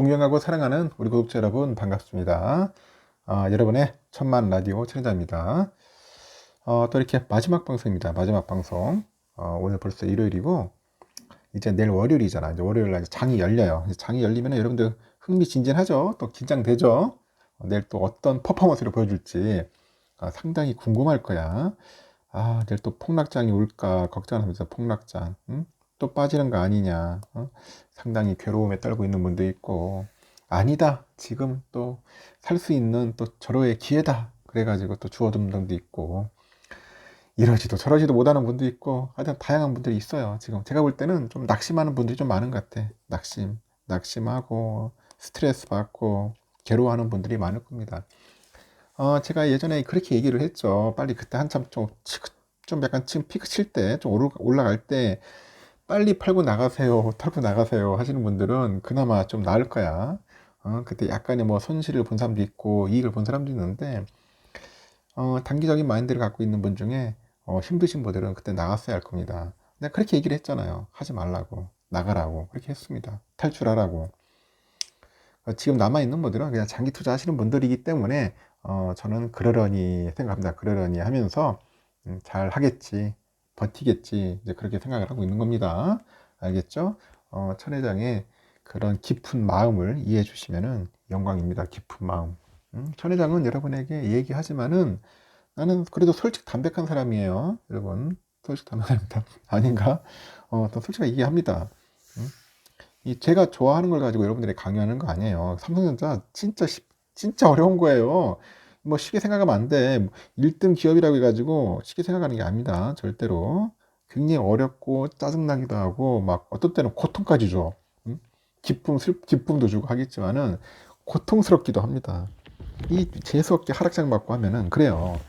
존경하고 사랑하는 우리 구독자 여러분 반갑습니다. 여러분의 천만 라디오 천혜자입니다. 또 이렇게 마지막 방송입니다. 마지막 방송. 오늘 벌써 일요일이고 이제 내일 월요일이잖아. 이제 월요일 날 장이 열려요. 이제 장이 열리면 여러분들 흥미진진하죠. 또 긴장되죠. 내일 또 어떤 퍼포먼스를 보여줄지 상당히 궁금할 거야. 내일 또 폭락장이 올까 걱정하면서 폭락장. 응? 또 빠지는 거 아니냐. 상당히 괴로움에 떨고 있는 분도 있고, 아니다. 지금 또 살 수 있는 또 절호의 기회다. 그래가지고 또 주워둔 분도 있고, 이러지도 저러지도 못하는 분도 있고, 하여튼 다양한 분들이 있어요. 지금 제가 볼 때는 좀 낙심하는 분들이 좀 많은 것 같아. 낙심하고, 스트레스 받고, 괴로워하는 분들이 많을 겁니다. 제가 예전에 그렇게 얘기를 했죠. 빨리 그때 한참 좀 약간 지금 피크 칠 때, 좀 올라갈 때, 빨리 팔고 나가세요, 털고 나가세요 하시는 분들은 그나마 좀 나을 거야. 그때 약간의 뭐 손실을 본 사람도 있고, 이익을 본 사람도 있는데, 단기적인 마인드를 갖고 있는 분 중에, 힘드신 분들은 그때 나갔어야 할 겁니다. 내가 그렇게 얘기를 했잖아요. 하지 말라고, 나가라고, 그렇게 했습니다. 탈출하라고. 지금 남아있는 분들은 그냥 장기 투자하시는 분들이기 때문에 저는 그러려니 생각합니다. 그러려니 하면서 잘 하겠지, 버티겠지, 이제 그렇게 생각을 하고 있는 겁니다. 알겠죠? 천 회장의 그런 깊은 마음을 이해해 주시면은 영광입니다. 깊은 마음. 천 회장은 여러분에게 얘기하지만은 나는 그래도 솔직 담백한 사람이에요. 여러분, 솔직 담백한 사람이다. 아닌가? 또 솔직하게 얘기합니다. 음? 이 제가 좋아하는 걸 가지고 여러분들이 강요하는 거 아니에요. 삼성전자 진짜 어려운 거예요. 뭐 쉽게 생각하면 안 돼. 1등 기업이라고 해가지고 쉽게 생각하는 게 아닙니다. 절대로. 굉장히 어렵고 짜증나기도 하고 막 어떤 때는 고통까지 줘. 응? 기쁨도 주고 하겠지만은 고통스럽기도 합니다. 이 재수없게 하락장 받고 하면은 그래요.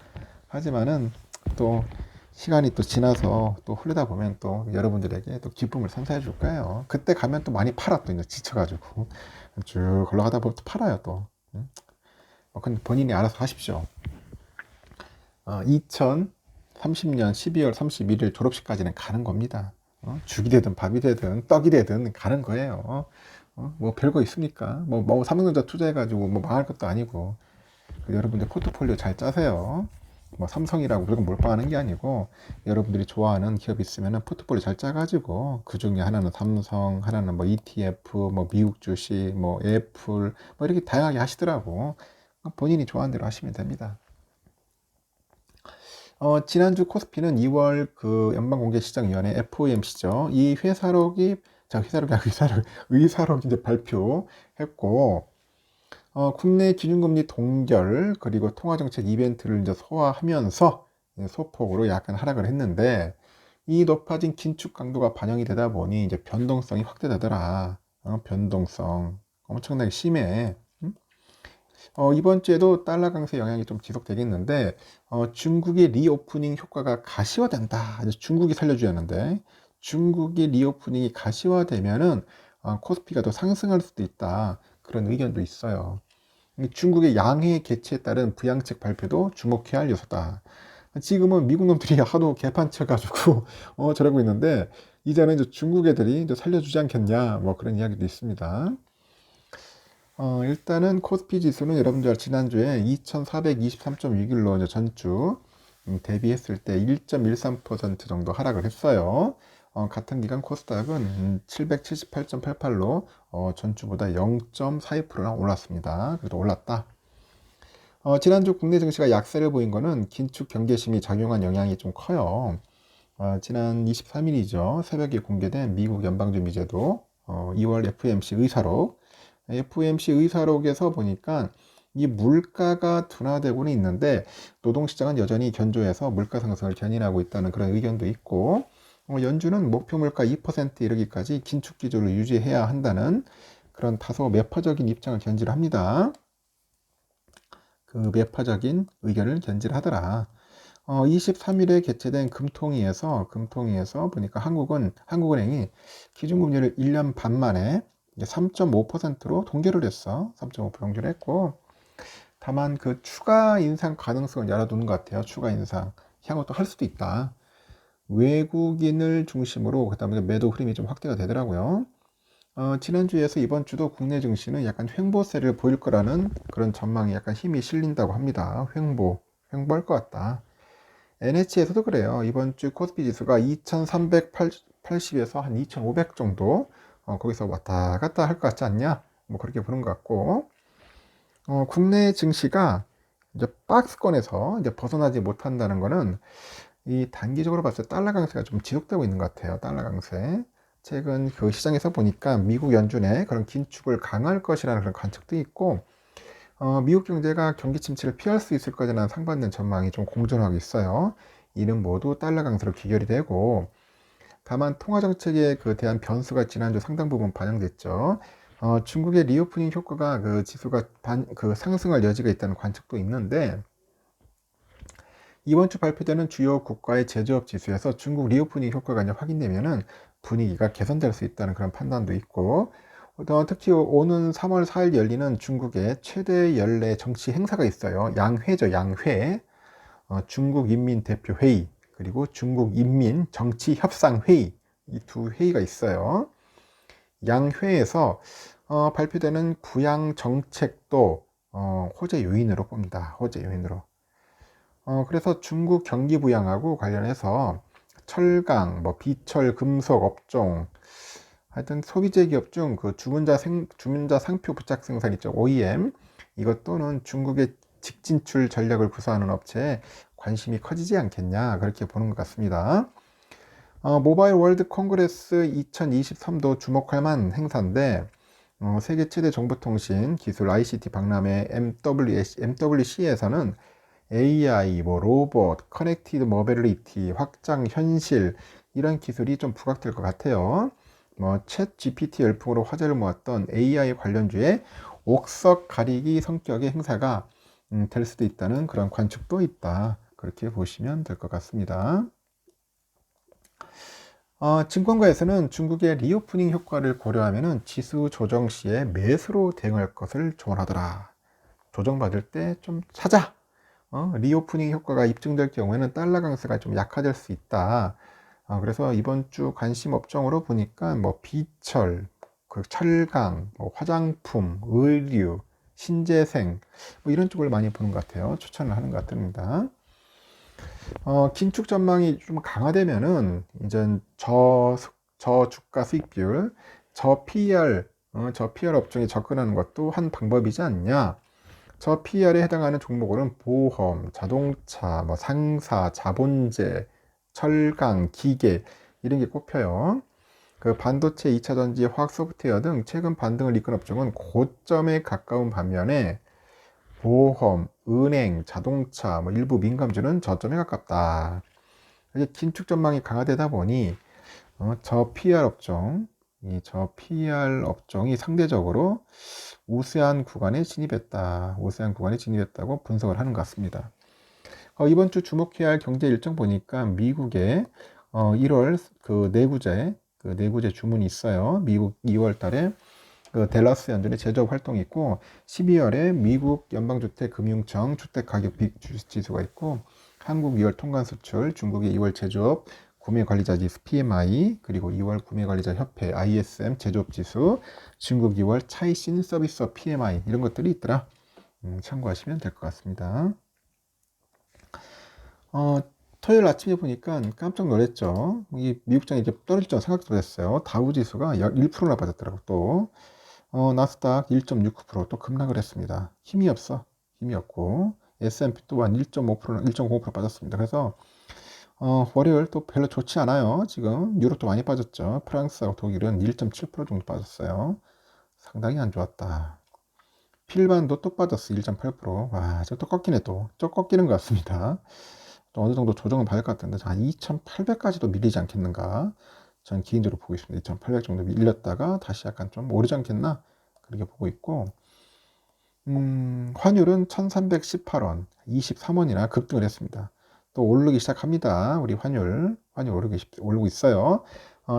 하지만은 또 시간이 또 지나서 또 흐르다 보면 또 여러분들에게 또 기쁨을 선사해 줄 거예요. 그때 가면 또 많이 팔아, 또 이제 지쳐가지고 쭉 올라가다 보면 또 팔아요 또. 근데 본인이 알아서 하십시오. 2030년 12월 31일 졸업식까지는 가는 겁니다. 죽이 되든 밥이 되든 떡이 되든 가는 거예요. 뭐 별거 있습니까? 뭐 삼성전자 투자해가지고 뭐 망할 것도 아니고. 여러분들 포트폴리오 잘 짜세요. 뭐 삼성이라고 무조건 몰빵하는 게 아니고 여러분들이 좋아하는 기업이 있으면 포트폴리오 잘 짜가지고 그 중에 하나는 삼성, 하나는 뭐 ETF, 뭐 미국 주식, 뭐 애플 뭐 이렇게 다양하게 하시더라고. 본인이 좋아하는 대로 하시면 됩니다. 지난주 코스피는 2월 그 연방공개시장위원회 FOMC죠. 이 회사록이 자 회사록이 아니고 의사록 이제 발표했고. 국내 기준금리 동결 그리고 통화정책 이벤트를 이제 소화하면서 소폭으로 약간 하락을 했는데 이 높아진 긴축 강도가 반영이 되다 보니 이제 변동성이 확대되더라. 변동성 엄청나게 심해. 이번 주에도 달러 강세 영향이 좀 지속되겠는데 중국의 리오프닝 효과가 가시화된다. 중국이 살려줘야하는데 중국의 리오프닝이 가시화되면은 코스피가 더 상승할 수도 있다. 그런 의견도 있어요. 중국의 양해 개최에 따른 부양책 발표도 주목해야 할 요소다. 지금은 미국 놈들이 하도 개판 쳐가지고 저러고 있는데 이제는 이제 중국 애들이 이제 살려주지 않겠냐 뭐 그런 이야기도 있습니다. 일단은 코스피 지수는 여러분들 지난주에 2423.6일로 이제 전주 대비했을 때 1.13% 정도 하락을 했어요. 같은 기간 코스닥은 778.88로 전주보다 0.42%나 올랐습니다. 그래도 올랐다. 지난주 국내 증시가 약세를 보인 거는 긴축 경계심이 작용한 영향이 좀 커요. 지난 23일이죠. 새벽에 공개된 미국 연방준 미제도 2월 FOMC 의사록. FOMC 의사록에서 보니까 이 물가가 둔화되고는 있는데 노동시장은 여전히 견조해서 물가 상승을 견인하고 있다는 그런 의견도 있고 연준은 목표 물가 2% 이르기까지 긴축 기조를 유지해야 한다는 그런 다소 매파적인 입장을 견지를 합니다. 그 매파적인 의견을 견지를 하더라. 23일에 개최된 금통위에서 보니까 한국은행이 기준금리를 1년 반 만에 3.5%로 동결을 했어. 3.5% 동결을 했고 다만 그 추가 인상 가능성을 열어두는 것 같아요. 추가 인상 향후 또 할 수도 있다. 외국인을 중심으로 그다음에 매도 흐름이 좀 확대가 되더라고요. 지난주에서 이번 주도 국내 증시는 약간 횡보세를 보일 거라는 그런 전망이 약간 힘이 실린다고 합니다. 횡보할 것 같다. NH에서도 그래요. 이번 주 코스피 지수가 2380에서 한 2500 정도 거기서 왔다 갔다 할 것 같지 않냐? 뭐 그렇게 보는 것 같고 국내 증시가 이제 박스권에서 이제 벗어나지 못한다는 거는 이 단기적으로 봤을 때 달러 강세가 좀 지속되고 있는 것 같아요. 달러 강세. 최근 그 시장에서 보니까 미국 연준의 그런 긴축을 강화할 것이라는 그런 관측도 있고, 미국 경제가 경기 침체를 피할 수 있을 거라는 상반된 전망이 좀 공존하고 있어요. 이는 모두 달러 강세로 귀결이 되고, 다만 통화 정책에 그 대한 변수가 지난주 상당 부분 반영됐죠. 중국의 리오프닝 효과가 그 지수가 그 상승할 여지가 있다는 관측도 있는데, 이번 주 발표되는 주요 국가의 제조업 지수에서 중국 리오프닝 효과가 이제 확인되면은 분위기가 개선될 수 있다는 그런 판단도 있고, 특히 오는 3월 4일 열리는 중국의 최대 연례 정치 행사가 있어요. 양회죠, 양회. 중국 인민대표회의, 그리고 중국 인민정치협상회의, 이 두 회의가 있어요. 양회에서 발표되는 구양 정책도 호재 요인으로 봅니다. 호재 요인으로. 그래서 중국 경기 부양하고 관련해서 철강, 뭐 비철, 금속 업종, 하여튼 소비재 기업 중 그 주문자 상표 부착 생산 있죠. OEM. 이것 또는 중국의 직진출 전략을 구사하는 업체에 관심이 커지지 않겠냐. 그렇게 보는 것 같습니다. 모바일 월드 콩그레스 2023도 주목할 만한 행사인데, 세계 최대 정보통신 기술 ICT 박람회 MWC에서는 AI, 뭐 로봇, 커넥티드 모빌리티, 확장 현실 이런 기술이 좀 부각될 것 같아요. 챗 GPT 열풍으로 화제를 모았던 AI 관련주의 옥석 가리기 성격의 행사가 될 수도 있다는 그런 관측도 있다. 그렇게 보시면 될 것 같습니다. 증권가에서는 중국의 리오프닝 효과를 고려하면 지수 조정 시에 매수로 대응할 것을 조언하더라. 조정받을 때 좀 사자. 리오프닝 효과가 입증될 경우에는 달러 강세가 좀 약화될 수 있다. 그래서 이번 주 관심 업종으로 보니까 뭐 비철, 그 철강, 뭐 화장품, 의류, 신재생 뭐 이런 쪽을 많이 보는 것 같아요. 추천을 하는 것 같습니다. 긴축 전망이 좀 강화되면은 이제 저주가 수익 비율, 저 PER 업종에 접근하는 것도 한 방법이지 않냐. 저 PER에 해당하는 종목으로는 보험, 자동차, 뭐 상사, 자본재, 철강, 기계 이런 게 꼽혀요. 그 반도체, 2차 전지, 화학 소프트웨어 등 최근 반등을 이끈 업종은 고점에 가까운 반면에 보험, 은행, 자동차, 뭐 일부 민감주는 저점에 가깝다. 이게 긴축 전망이 강화되다 보니 저 PR 업종, 저 PR 업종이 상대적으로 우세한 구간에 진입했다고 분석을 하는 것 같습니다. 이번 주 주목해야 할 경제 일정 보니까 미국의 1월 그 내구재 주문이 있어요. 미국 2월 달에 그 댈러스 연준의 제조업 활동이 있고 12월에 미국 연방주택금융청 주택가격 지수가 있고 한국 2월 통관 수출, 중국의 2월 제조업 구매관리자 지수 PMI, 그리고 2월 구매관리자 협회 ISM 제조업 지수, 중국 2월 차이신 서비스업 PMI 이런 것들이 있더라. 참고하시면 될 것 같습니다. 토요일 아침에 보니까 깜짝 놀랐죠. 이 미국장이 이제 떨어질 줄 생각도 했어요. 다우 지수가 1%나 빠졌더라고 또. 나스닥 1.69%, 또 급락을 했습니다. 힘이 없고 S&P 또한 1.5%, 1.05% 빠졌습니다. 그래서 월요일 또 별로 좋지 않아요. 지금 유럽도 많이 빠졌죠. 프랑스하고 독일은 1.7% 정도 빠졌어요. 상당히 안 좋았다. 필반도 또 빠졌어. 1.8%. 와, 저 또 꺾이네 또. 저 꺾이는 것 같습니다. 또 어느 정도 조정은 받을 것 같은데 한 2,800까지도 밀리지 않겠는가. 전 개인적으로 보고 있습니다. 2,800 정도 밀렸다가 다시 약간 좀 오르지 않겠나 그렇게 보고 있고, 환율은 1,318원, 23원이나 급등을 했습니다. 또 오르기 시작합니다. 우리 환율 오르고 있어요.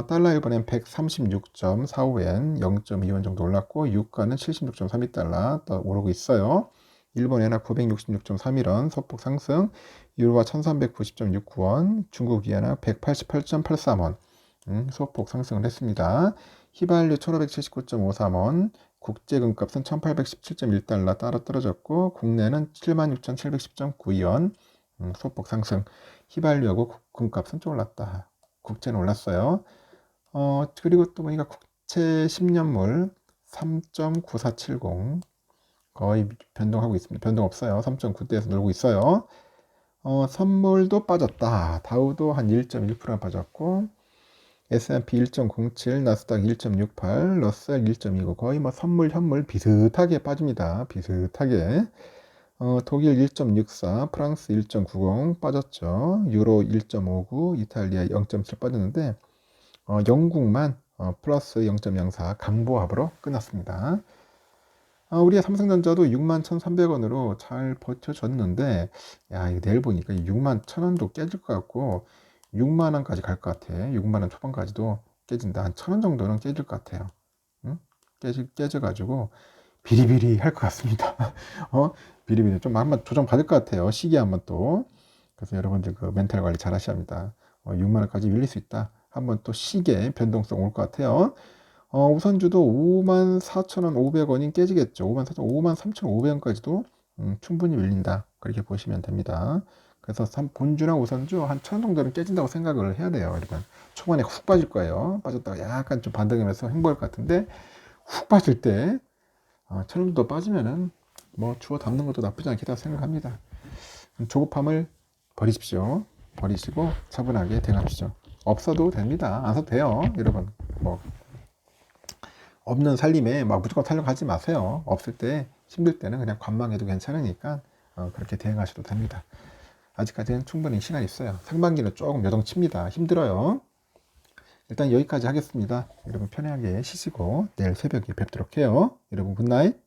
달러 1번엔 136.45엔, 0.2원 정도 올랐고, 유가는 76.32달러 또 오르고 있어요. 일본 엔화 966.31원 소폭 상승, 유로화 1390.69원, 중국 위안화 188.83원 소폭 상승을 했습니다. 휘발유 1579.53원, 국제금값은 1817.1달러 따라 떨어졌고 국내는 76,710.92원. 소폭 상승. 휘발유하고 금값은 좀 올랐다. 국채는 올랐어요. 그리고 또 보니까 국채 10년물 3.9470 거의 변동하고 있습니다. 변동 없어요. 3.9대에서 놀고 있어요. 선물도 빠졌다. 다우도 한 1.1% 빠졌고 S&P 1.07, 나스닥 1.68, 러셀 1.29 거의 뭐 선물, 현물 비슷하게 빠집니다. 비슷하게. 독일 1.64, 프랑스 1.90 빠졌죠. 유로 1.59, 이탈리아 0.7 빠졌는데 영국만 플러스 0.04 강보합으로 끝났습니다. 우리의 삼성전자도 61,300원으로 잘 버텨줬는데 야 이거 내일 보니까 61,000원도 깨질 것 같고 6만원까지 갈 것 같아. 6만원 초반까지도 깨진다. 한 1,000원 정도는 깨질 것 같아요. 응? 깨져가지고 비리비리 할 것 같습니다. 비리비리 좀 한번 조정 받을 것 같아요. 시기 한번 또. 그래서 여러분들 그 멘탈 관리 잘 하셔야 합니다. 6만원까지 밀릴 수 있다. 한번 또 시계 변동성 올 것 같아요. 우선주도 54,500원이 깨지겠죠. 53,500원까지도 충분히 밀린다. 그렇게 보시면 됩니다. 그래서 본주랑 우선주 한 1,000원 정도는 깨진다고 생각을 해야 돼요. 여러분. 초반에 훅 빠질 거예요. 빠졌다가 약간 좀 반등하면서 행보할 것 같은데 훅 빠질 때 1,000원 정도 빠지면은 뭐 주워 담는 것도 나쁘지 않겠다 생각합니다. 조급함을 버리십시오. 버리시고 차분하게 대응하십시오. 없어도 됩니다. 안 사도 돼요. 여러분. 뭐 없는 살림에 막 무조건 살려고 하지 마세요. 없을 때 힘들 때는 그냥 관망해도 괜찮으니까 그렇게 대응하셔도 됩니다. 아직까지는 충분히 시간이 있어요. 상반기는 조금 요동칩니다. 힘들어요. 일단 여기까지 하겠습니다. 여러분 편하게 쉬시고 내일 새벽에 뵙도록 해요. 여러분 굿나잇.